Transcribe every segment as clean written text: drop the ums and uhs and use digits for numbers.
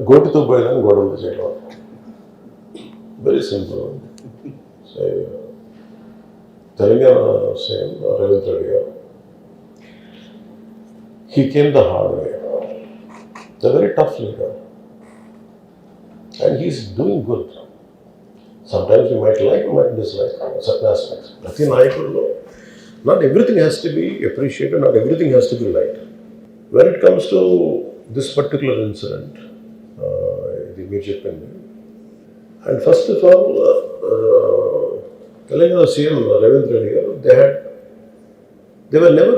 గోటితో పోయేదాన్ని గొడవలు చేయడం, very simple. Telangana CM Revanth Reddy గారు, he came the hard way. The very tough leader, and he's doing good. Sometimes you might like, you might dislike certain aspects. Prati Nayakulu, not everything has to be appreciated, not everything has to be liked. When it comes to this particular incident, the major pending, and first of all, Telangana CM Ravindra Reddy, they were never,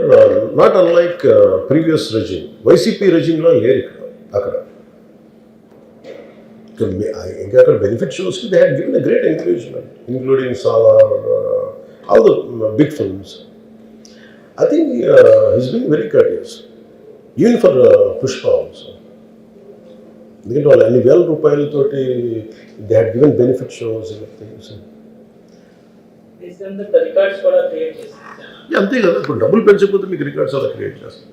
not unlike previous regime. YCP regime lo leru akkada. Inga benefit shows they had given a great encouragement, including Salar, all the big films. I think he's being very courteous, even for Pushpa also. They had given benefit shows and things. అంతే కదా, ఇప్పుడు డబ్బులు పెంచకపోతే మీకు records అలా create చేస్తాం.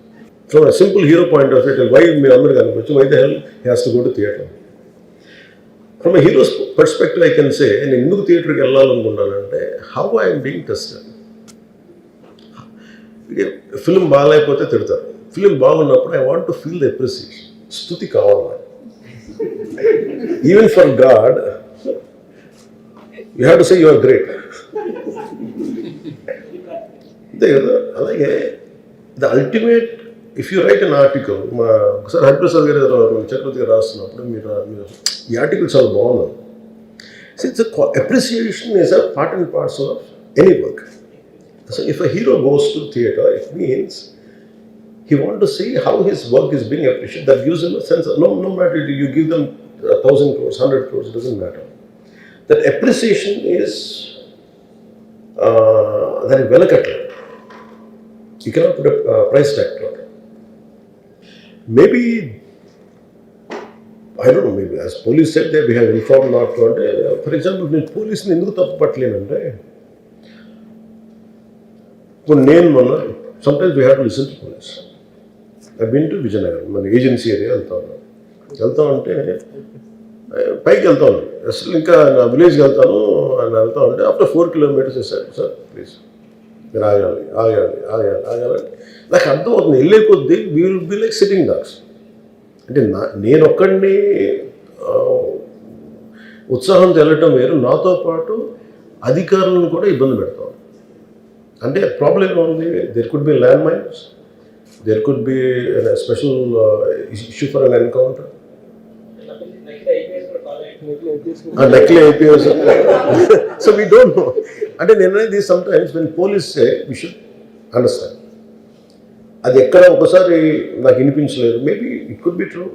From a simple hero point of view, why మీరు అందరూ కనుకోవచ్చు, why the hell he has to go to theatre? From a hero's perspective, I can say, నేను ఎందుకు థియేటర్కి వెళ్ళాలనుకున్నానంటే, how I am being tested. Film బాగాలేకపోతే తిడతారు, film బాగున్నప్పుడు I want to feel the appreciation, స్తుతి కావాలి. Even for God you have to say you are great. అంతే కదా. అలాగే the ultimate, if you write an article, ఒకసారి హరిప్రసాద్ గారు చక్రవర్తి గారు రాస్తున్నప్పుడు మీరు ఈ ఆర్టికల్ చాలా బాగుంది. So it's appreciation is a part and parts of any work. So if a hero goes to theatre, it means he want to see how his work is being appreciated. That gives him a sense of, no matter you give them 1,000 crores, 100 crores, it doesn't matter. That appreciation is that is velakatla. You cannot put a price tag to it. Maybe, I don't know, maybe as police said that we have informed not to. For example, నేను పోలీసుని ఎందుకు తప్పు పట్టలేనంటే, ఇప్పుడు నేను మొన్న sometimes we have to listen to police. I've been to Vijayanagar, మన agency area వెళ్తా ఉంటే పైకి వెళ్తాను, అసలు ఇంకా నా విలేజ్కి వెళ్తాను అని వెళ్తా ఉంటే ఆఫ్టర్ 4 kilometers వేసాడు, సార్ ప్లీజ్ మీరు ఆగాలి ఆగాలి ఆగాలి ఆగాలి. నాకు అర్థం అవుతుంది, వెళ్ళే కొద్దీ we will be like sitting dogs. అంటే నేను ఒక్కడిని ఉత్సాహంతో వెళ్ళటం వేరు, నాతో పాటు అధికారులను కూడా ఇబ్బంది పెడతాం. అంటే ప్రాబ్లం ఏముంది, there could be land mines, there could be a special issue for an encounter. Nakli IPS. So we don't know. And then sometimes when police say, we should understand. అది ఎక్కడ ఒకసారి నాకు వినిపించలేదు, maybe it could be true,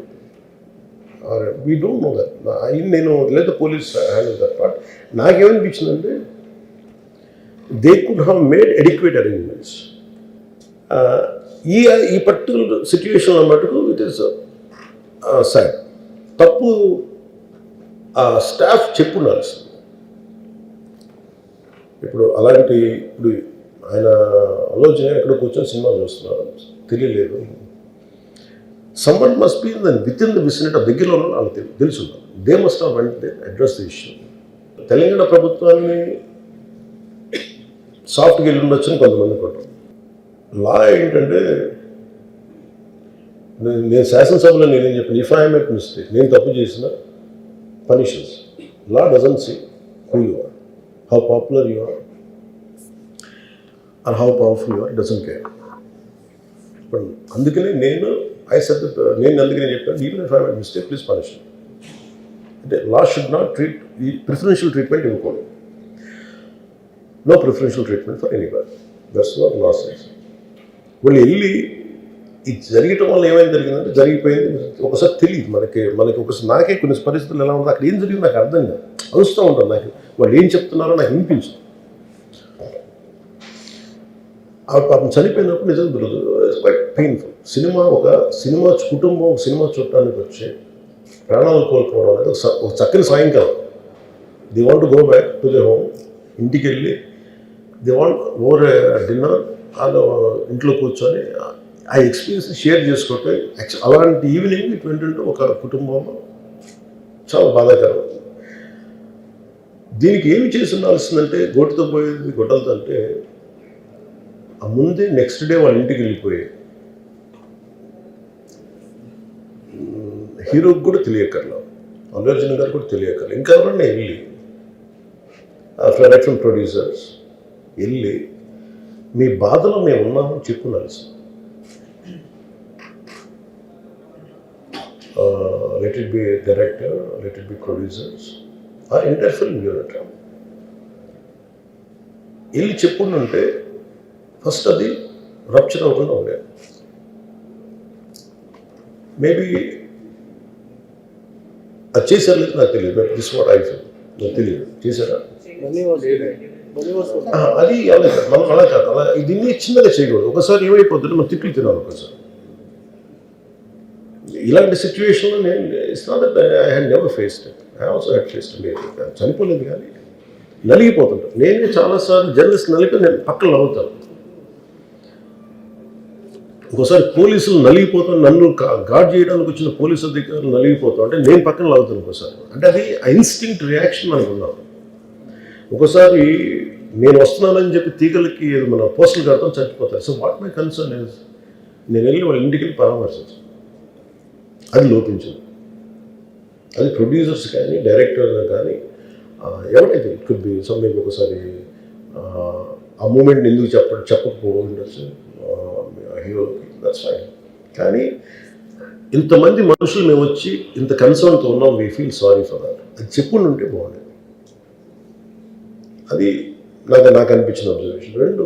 we don't know that. నేను లేదా police handle that part. నాకేమనిపించిందంటే, they could have made adequate arrangements. ఈ particular సిచ్యువేషన్లో మటుకు ఇట్ ఈస్ సాడ్. తప్పు స్టాఫ్ చెప్పుండాల్సింది. ఇప్పుడు అలాంటి, ఇప్పుడు ఆయన ఆలోచన ఎక్కడ కూర్చొని సినిమా చూస్తున్నారు తెలియలేదు. Someone must be with in the vicinity, దగ్గరలో ఉన్న వాళ్ళకి తెలుసు, they must have vent address the issue. Telangana ప్రభుత్వాన్ని సాఫ్ట్గా వెళ్ళి ఉండొచ్చని కొంతమంది కొంటాం. లా ఏంటంటే, నేను శాసనసభలో నేనేం చెప్పాను, ఇఫ్ ఐ మేక్ మిస్టేక్, నేను తప్పు చేసిన పనిషన్స్. Law doesn't see who you are, how popular you are are how powerful you are, doesn't care. But అందుకనే నేను అందుకనే చెప్పాను, even if I make mistake please punish. అంటే లా షుడ్ నాట్ ట్రీట్, ఈ ప్రిఫరెన్షియల్ ట్రీట్మెంట్ ఇవ్వకూడదు. No preferential treatment for anybody, that's what law says. వాళ్ళు వెళ్ళి ఇది జరగటం వల్ల ఏమైనా జరిగిందంటే, జరిగిపోయింది ఒకసారి తెలియదు మనకి ఒకసారి. నాకే కొన్ని పరిస్థితులు ఎలా ఉందో, అక్కడ ఏం జరిగింది నాకు అర్థం కాదు, అరుస్తూ ఉంటాను. నాకు వాళ్ళు ఏం చెప్తున్నారో నాకు వినిపించదు. ఆ పాపం చనిపోయినప్పుడు నిజం దొరకదు, ఇట్స్ క్వైట్ పెయిన్ఫుల్. సినిమా కుటుంబం ఒక సినిమా చూడటానికి వచ్చి ప్రాణాలు కోల్పోవడం అనేది ఒక చక్కని సాయంకాలం. They want to go back to they home, ఇంటికి వెళ్ళి దే వాంట్ ఓవర్ డిన్నర్ వాళ్ళు ఇంట్లో కూర్చొని ఆ ఎక్స్పీరియన్స్ షేర్ చేసుకోవటం అలాంటి ఈవినింగ్ ఇటువంటి ఒక కుటుంబంలో చాలా బాధాకరం. దీనికి ఏమి చేసి ఉండాల్సిందంటే గోటుతో పోయేది గొడ్డలతో అంటే ఆ ముందే నెక్స్ట్ డే వాళ్ళ ఇంటికి వెళ్ళిపోయి హీరోకి కూడా తెలియకర్లా, అల్లు అర్జున్ గారు కూడా తెలియకర్లా, ఇంకా ఎవరన్నా వెళ్ళి డైరెక్షన్ ప్రొడ్యూసర్స్ వెళ్ళి మీ బాధలో మేము ఉన్నామని చెప్పుకోవాలి. Let it be director, let it be producers, ఆ ఎంటైర్ ఫిల్మ్ యూనిట్ వెళ్ళి చెప్పుకుంటుంటే ఫస్ట్ అది రప్చర్ అవ్వకుండా ఉండేది. మేబీ అది చేశారు లేదు నాకు తెలియదు, but this what I feel, నాకు తెలియదు చేశారా అది మనం అలా కాదు, అలా దీన్ని చిన్నగా చేయకూడదు. ఒకసారి ఏమైపోతుంటే మనం తిట్లు తినాలి. ఒకసారి ఇలాంటి సిచ్యువేషన్లో నేను it's not that I had never faced it, I also had faced it. చనిపోలేదు కానీ నలిగిపోతుంటాను. నేనే చాలాసార్లు జర్నలిస్ట్ నలిపి నేను పక్కన నవ్వుతాను. ఒకసారి పోలీసులు నలిగిపోతాను, నన్ను గార్డ్ చేయడానికి వచ్చిన పోలీసు అధికారులు నలిగిపోతాం అంటే నేను పక్కన లాగుతాను ఒకసారి. అంటే అది ఇన్స్టింక్ట్ రియాక్షన్ మనకు ఉన్నాం. ఒకసారి నేను వస్తున్నానని చెప్పి తీగలకి మన పోస్టులు కడతాం, చచ్చిపోతారు. So what my concern is నేను వెళ్ళి వాళ్ళ ఇంటికి వెళ్ళి పరామర్శించాను. అది లోపించింది. అది ప్రొడ్యూసర్స్ కానీ డైరెక్టర్ కానీ ఎవరైతే ఇట్ కుడ్ బి సమ్థింగ్. ఒకసారి ఆ మూమెంట్ని ఎందుకు చెప్పకపోవడం ఉండొచ్చు హీరో, దట్స్ ఫైన్. కానీ ఇంతమంది మనుషులు మేము వచ్చి ఇంత కన్సర్న్తో ఉన్నాం, we feel sorry for that, అది చెప్పుకుని ఉంటే బాగుండేది. అది నాకు అనిపించిన అబ్జర్వేషన్. రెండు,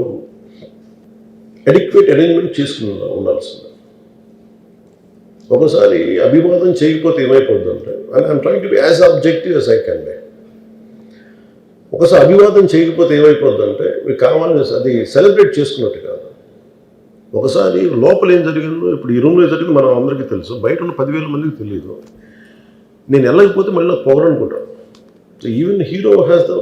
అడిక్వేట్ అరేంజ్మెంట్ చేసుకుని ఉండాల్సింది. ఒకసారి అభివాదం చేయకపోతే ఏమైపోద్ది అంటే, I'm trying to be as objective as I can be. ఒకసారి అభివాదం చేయకపోతే ఏమైపోద్ది అంటే మీకు కావాలని అది సెలబ్రేట్ చేసుకున్నట్టు కాదు. ఒకసారి లోపల ఏం జరిగిందో, ఇప్పుడు ఈ రూమ్లో జరిగింది మనం అందరికీ తెలుసు, బయట ఉన్న 10,000 మందికి తెలియదు. నేను వెళ్ళకపోతే మళ్ళీ నాకు పొగరనుకుంటాను. So even hero has the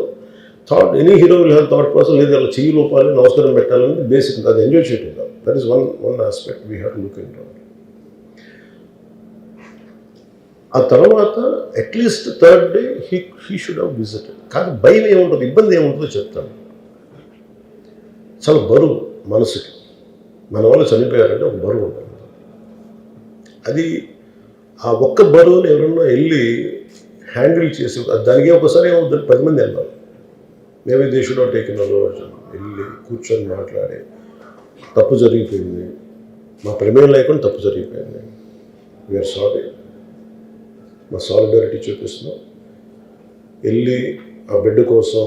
thought, any hero will have thought process, లేదు అలా చెయ్యి లోపాలి, నమస్కారం పెట్టాలని బేసిక్, అది ఎంజాయ్ చేయటం కాదు. That is one aspect we have to look in to. ఆ తర్వాత at least third day he should have visited. కానీ భయం ఏముంటుంది, ఇబ్బంది ఏముంటుందో చెప్తాను. చాలా బరువు మనసుకి, మన వల్ల చనిపోయారంటే ఒక బరువు ఉంటుంది. అది ఆ ఒక్క బరువుని ఎవరన్నా వెళ్ళి హ్యాండిల్ చేసి, దానికి ఒకసారి ఏమవుతుంది, 10 మంది వెళ్ళాలి. Maybe they should have taken Allu Arjun, వెళ్ళి కూర్చొని మాట్లాడి తప్పు జరిగిపోయింది, మా ప్రమేయం లేకుండా తప్పు జరిగిపోయింది, వీఆర్ సారీ, మా సాలిడారిటీ చూపిస్తున్నాం, వెళ్ళి ఆ బిడ్డ కోసం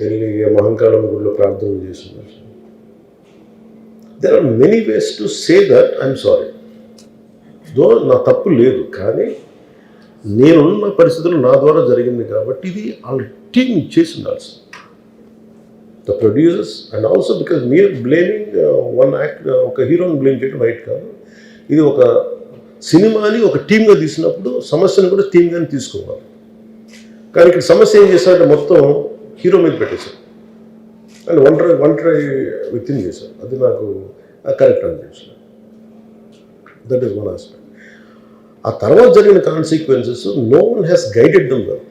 వెళ్ళి మహంకాళమ్మ గుడిలో ప్రార్థన చేస్తున్నారు. There are many ways to say that I'm sorry, though నా తప్పు లేదు, కానీ నేనున్న పరిస్థితులు నా ద్వారా జరిగింది కాబట్టి ఇది వాళ్ళ టీం చేసి ఉండాల్సింది. The producers and also because మీరు బ్లేమింగ్ వన్ యాక్ట్, ఒక హీరోని బ్లేమ్ చేయడం రైట్ కాదు. ఇది ఒక సినిమాని ఒక టీమ్గా తీసినప్పుడు సమస్యను కూడా టీమ్గానే తీసుకోవాలి. కానీ ఇక్కడ సమస్య ఏం చేశారంటే మొత్తం హీరో మీద పెట్టేశారు అండ్ ఒంటరి వ్యక్తిని చేశారు. అది నాకు కరెక్ట్ అనిపించింది. That is one aspect. ఆ తర్వాత జరిగిన consequences no one has guided them well.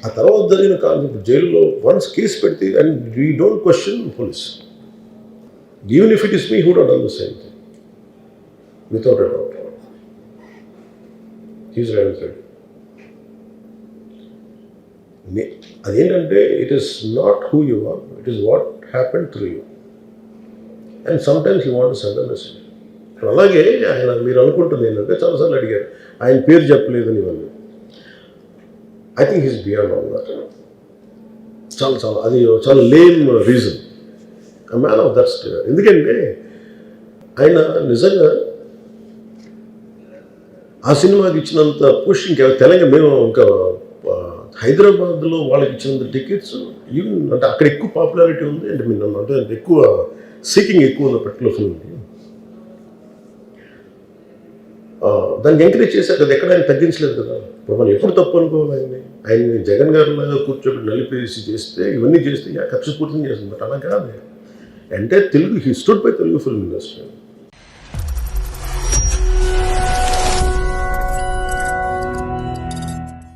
ఆ తర్వాత జరిగిన కాన్సిక్వెన్స్, జైల్లో వన్స్ కేసు పెడితే and we don't question police, even if it is me who would done the same thing without a doubt. He's right. అదేంటంటే it is not who you are, it is what happen through you, and sometimes you want to send a message. అలాగే ఆయన మీరు అనుకుంటుంది ఏంటంటే, చాలాసార్లు అడిగారు ఆయన పేరు చెప్పలేదని ఇవన్నీ. I think he's beyond all that. చాలా అది చాలా lame reason, a man of that state. ఎందుకంటే ఆయన నిజంగా ఆ సినిమాకి ఇచ్చినంత పుష్ ఇంకా తెలంగాణ, మేము ఇంకా హైదరాబాద్లో వాళ్ళకి ఇచ్చినంత టికెట్స్ ఈవెన్ అంటే అక్కడ ఎక్కువ పాపులారిటీ ఉంది. అంటే మీరు అంటే ఎక్కువ సీకింగ్ ఎక్కువ ఉంది పర్టికులర్ ఫిల్మ్కి. దాన్ని ఎంకరేజ్ చేశారు కదా, ఎక్కడ ఆయన తగ్గించలేదు కదా. ఇప్పుడు మనం ఎప్పుడు తప్పు అనుకోవాలి ఆయన్ని జగన్ గారిలాగా కూర్చోబెట్టి నలిపేసి చేస్తే, ఇవన్నీ చేస్తే కక్ష పూర్తిని చేస్తుంది. బట్ అలా కాదు. అంటే Telugu he stood by Telugu film industry.